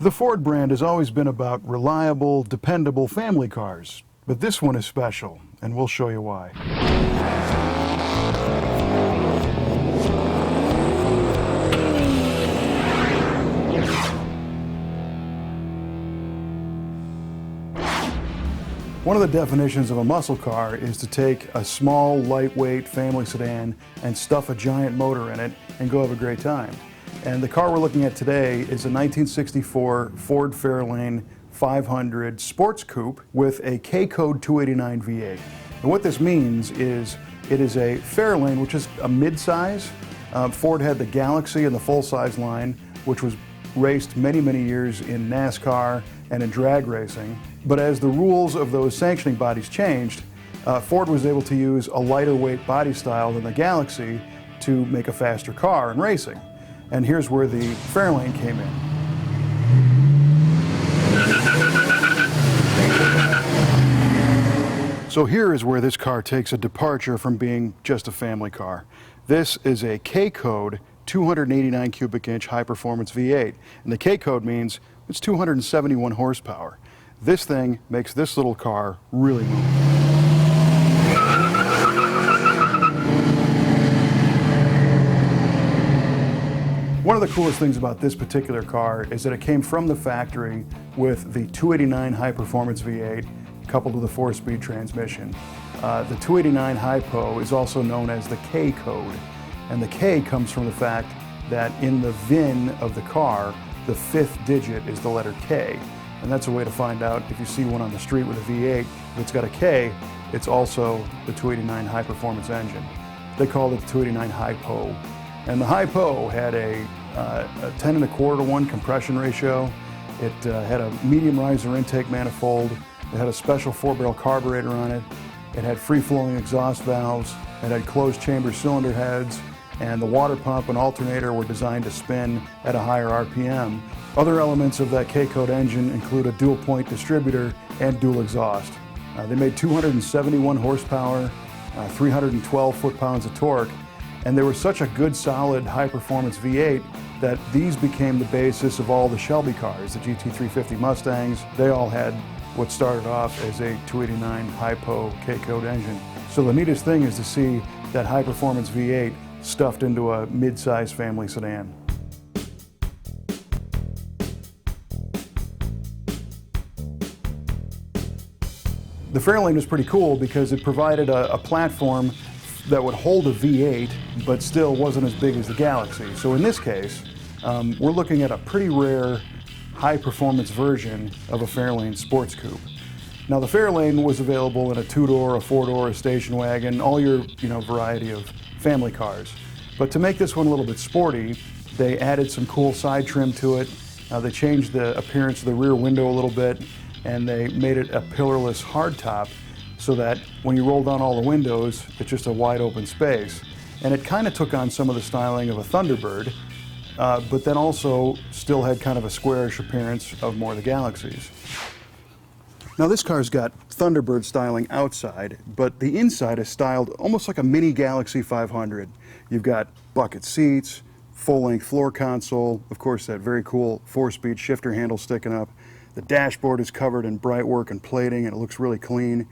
The Ford brand has always been about reliable, dependable family cars, but this one is special, and we'll show you why. One of the definitions of a muscle car is to take a small, lightweight family sedan and stuff a giant motor in it and go have a great time. And the car we're looking at today is a 1964 Ford Fairlane 500 Sports Coupe with a K-Code 289 V8. And what this means is it is a Fairlane, which is a mid-size. Ford had the Galaxy and the full-size line, which was raced many, many years in NASCAR and in drag racing. But as the rules of those sanctioning bodies changed, Ford was able to use a lighter weight body style than the Galaxy to make a faster car in racing. And here's where the Fairlane came in. So here is where this car takes a departure from being just a family car. This is a K-Code 289 cubic inch high performance V8. And the K-Code means it's 271 horsepower. This thing makes this little car really move. One of the coolest things about this particular car is that it came from the factory with the 289 high performance V8 coupled with a 4-speed transmission. The 289 Hypo is also known as the K code, and the K comes from the fact that in the VIN of the car, the 5th digit is the letter K. And that's a way to find out if you see one on the street with a V8, if it's got a K, it's also the 289 high performance engine. They called it the 289 Hypo. And the Hypo had a 10 1/4 compression ratio. It had a medium riser intake manifold. It had a special 4-barrel carburetor on it. It had free-flowing exhaust valves. It had closed chamber cylinder heads. And the water pump and alternator were designed to spin at a higher RPM. Other elements of that K-Code engine include a dual-point distributor and dual exhaust. They made 271 horsepower, 312 foot-pounds of torque, and they were such a good, solid, high-performance V8 that these became the basis of all the Shelby cars, the GT350 Mustangs. They all had what started off as a 289 Hypo K-Code engine. So the neatest thing is to see that high-performance V8 stuffed into a mid-size family sedan. The Fairlane was pretty cool because it provided a platform that would hold a V8, but still wasn't as big as the Galaxy. So in this case, we're looking at a pretty rare high-performance version of a Fairlane Sports Coupe. Now the Fairlane was available in a 2-door, a 4-door, a station wagon, all your variety of family cars. But to make this one a little bit sporty, they added some cool side trim to it. They changed the appearance of the rear window a little bit, and they made it a pillarless hardtop so that when you roll down all the windows, it's just a wide open space. And it kind of took on some of the styling of a Thunderbird, but then also still had kind of a squarish appearance of more of the Galaxies. Now this car's got Thunderbird styling outside, but the inside is styled almost like a mini Galaxy 500. You've got bucket seats, full-length floor console, of course that very cool 4-speed shifter handle sticking up. The dashboard is covered in bright work and plating, and it looks really clean.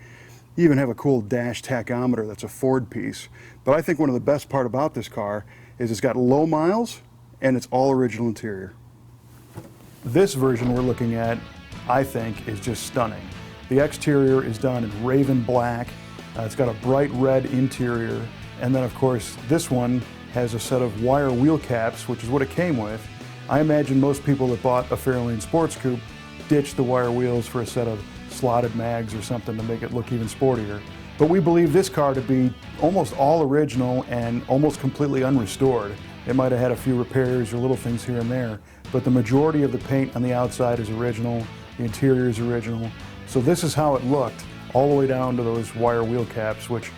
You even have a cool dash tachometer that's a Ford piece. But I think one of the best part about this car is it's got low miles and it's all original interior. This version we're looking at, I think, is just stunning. The exterior is done in raven black. It's got a bright red interior. And then of course, this one has a set of wire wheel caps, which is what it came with. I imagine most people that bought a Fairlane Sports Coupe ditched the wire wheels for a set of slotted mags or something to make it look even sportier. But we believe this car to be almost all original and almost completely unrestored. It might have had a few repairs or little things here and there, but the majority of the paint on the outside is original, the interior is original. So this is how it looked all the way down to those wire wheel caps, which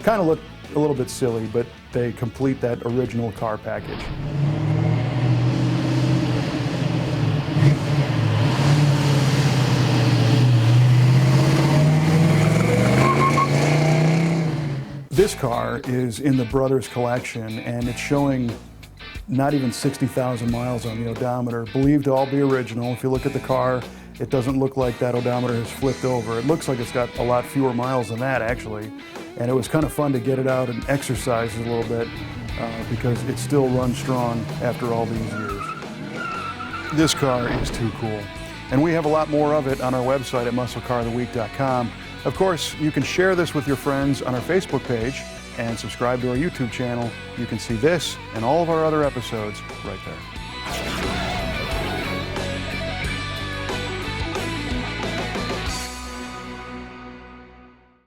kind of look a little bit silly, but they complete that original car package. This car is in the Brothers collection, and it's showing not even 60,000 miles on the odometer, believed to all be original. If you look at the car, it doesn't look like that odometer has flipped over. It looks like it's got a lot fewer miles than that, actually. And it was kind of fun to get it out and exercise it a little bit because it still runs strong after all these years. This car is too cool. And we have a lot more of it on our website at MuscleCarOfTheWeek.com. Of course, you can share this with your friends on our Facebook page and subscribe to our YouTube channel. You can see this and all of our other episodes right there.